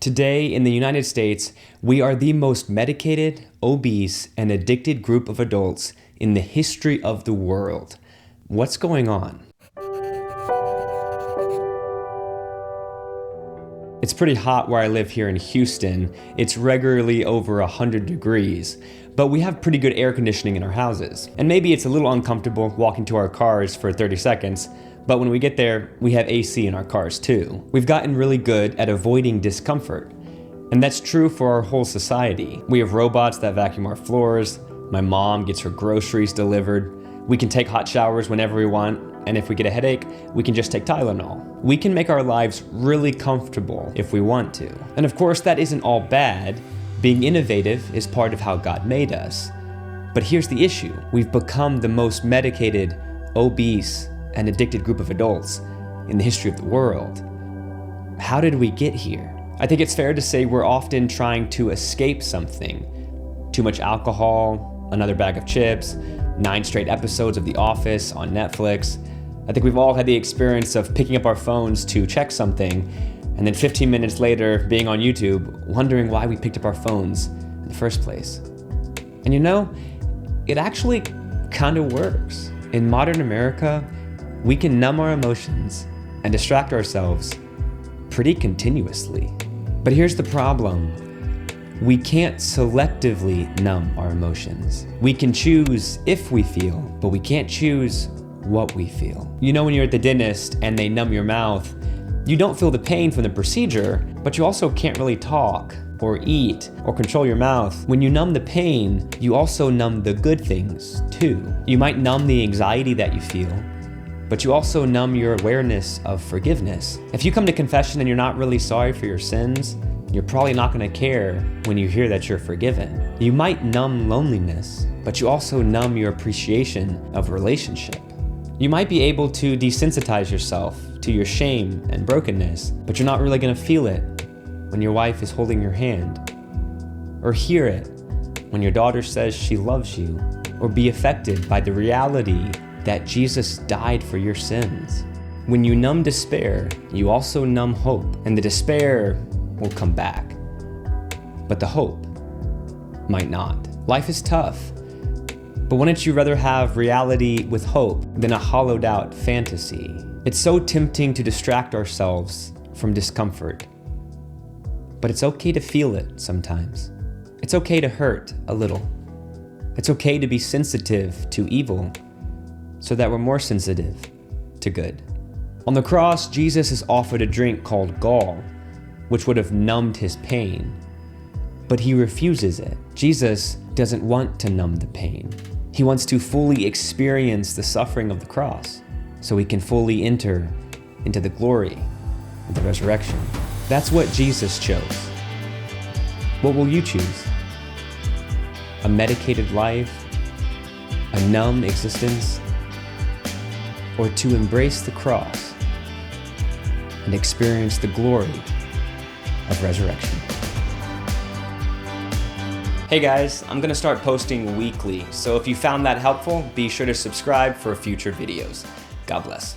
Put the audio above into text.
Today in the United States, we are the most medicated, obese, and addicted group of adults in the history of the world. What's going on? It's pretty hot where I live here in Houston. It's regularly over 100 degrees, but we have pretty good air conditioning in our houses. And maybe it's a little uncomfortable walking to our cars for 30 seconds, but when we get there, we have AC in our cars too. We've gotten really good at avoiding discomfort, and that's true for our whole society. We have robots that vacuum our floors, my mom gets her groceries delivered, we can take hot showers whenever we want, and if we get a headache, we can just take Tylenol. We can make our lives really comfortable if we want to. And of course, that isn't all bad. Being innovative is part of how God made us. But here's the issue. We've become the most medicated, obese, and addicted group of adults in the history of the world. How did we get here? I think it's fair to say we're often trying to escape something. Too much alcohol, another bag of chips, 9 straight episodes of The Office on Netflix. I think we've all had the experience of picking up our phones to check something, and then 15 minutes later being on YouTube, wondering why we picked up our phones in the first place. And you know, it actually kind of works. In modern America, we can numb our emotions and distract ourselves pretty continuously. But here's the problem. We can't selectively numb our emotions. We can choose if we feel, but we can't choose what we feel. You know, when you're at the dentist and they numb your mouth, you don't feel the pain from the procedure, but you also can't really talk or eat or control your mouth. When you numb the pain, you also numb the good things too. You might numb the anxiety that you feel, but you also numb your awareness of forgiveness. If you come to confession and you're not really sorry for your sins, you're probably not gonna care when you hear that you're forgiven. You might numb loneliness, but you also numb your appreciation of a relationship. You might be able to desensitize yourself to your shame and brokenness, but you're not really gonna feel it when your wife is holding your hand, or hear it when your daughter says she loves you, or be affected by the reality that Jesus died for your sins. When you numb despair, you also numb hope, and the despair will come back, but the hope might not. Life is tough, but wouldn't you rather have reality with hope than a hollowed out fantasy? It's so tempting to distract ourselves from discomfort, but it's okay to feel it sometimes. It's okay to hurt a little. It's okay to be sensitive to evil so that we're more sensitive to good. On the cross, Jesus is offered a drink called gall, which would have numbed his pain, but he refuses it. Jesus doesn't want to numb the pain. He wants to fully experience the suffering of the cross so he can fully enter into the glory of the resurrection. That's what Jesus chose. What will you choose? A medicated life? A numb existence? Or to embrace the cross and experience the glory of resurrection? Hey guys, I'm gonna start posting weekly, so if you found that helpful, be sure to subscribe for future videos. God bless.